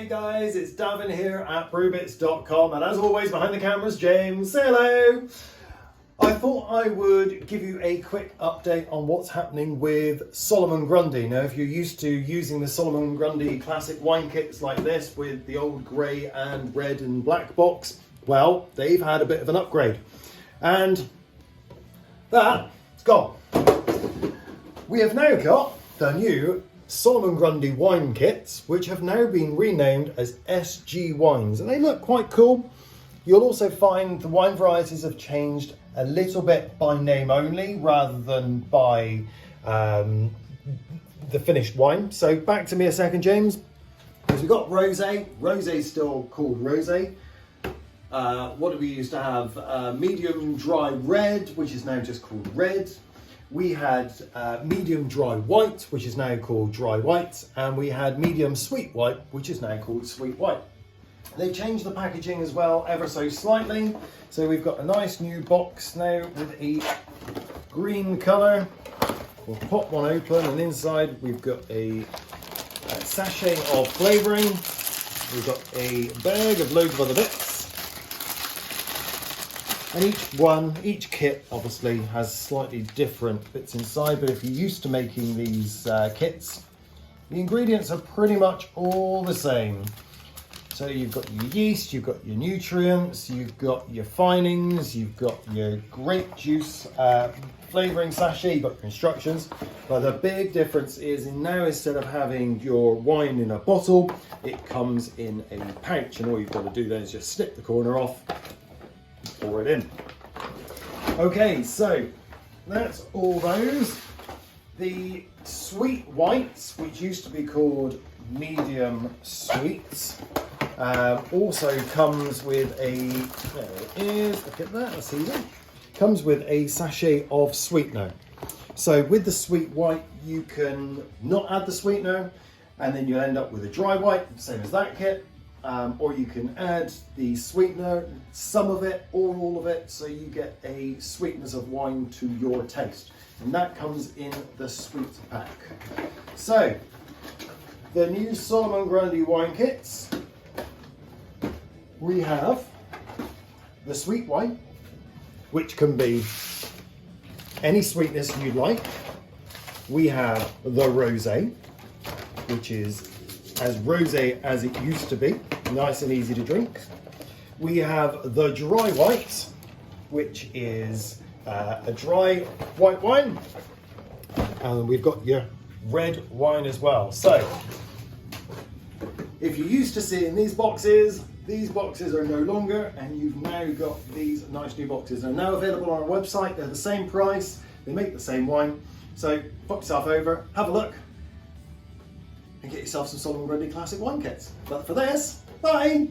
Hey guys, it's Davin here at brewbits.com, and as always behind the cameras, James. Say hello! I thought I would give you a quick update on what's happening with Solomon Grundy. Now, if you're used to using the Solomon Grundy classic wine kits like this with the old grey and red and black box, well, they've had a bit of an upgrade. And that's gone. We have now got the new Solomon Grundy wine kits, which have now been renamed as SG wines, and they look quite cool. You'll also find the wine varieties have changed a little bit by name only rather than by the finished wine. So back to me a second, James. Because we've got rosé. Rosé is still called rosé. What do we used to have? Medium dry red, which is now just called red. We had medium dry white, which is now called dry white, and we had medium sweet white, which is now called sweet white. They changed the packaging as well ever so slightly. So we've got a nice new box now with a green colour. We'll pop one open, and inside we've got a sachet of flavouring. We've got a bag of loads of other bits. And each kit obviously has slightly different bits inside, but if you're used to making these kits, the ingredients are pretty much all the same. So you've got your yeast, you've got your nutrients, you've got your finings, you've got your grape juice flavouring sachet, you've got your instructions. But the big difference is now, instead of having your wine in a bottle, it comes in a pouch, and all you've got to do then is just snip the corner off, pour it in. Okay, so that's all those. The sweet whites, which used to be called medium sweets, also comes with a, there it is, look at that, that's easy. Comes with a sachet of sweetener. So with the sweet white, you can not add the sweetener, and then you'll end up with a dry white, same as that kit. Or you can add the sweetener, some of it or all of it, so you get a sweetness of wine to your taste. And that comes in the sweet pack. So, the new Solomon Grundy wine kits. We have the sweet wine, which can be any sweetness you'd like. We have the rosé, which is as rosé as it used to be, nice and easy to drink. We have the dry white, which is a dry white wine, and we've got your red wine as well. So if you're used to seeing these boxes are no longer, and you've now got these nice new boxes. They're now available on our website. They're the same price, they make the same wine. So pop yourself over, have a look, and get yourself some Solomon Grundy classic wine kits. But for this, bye!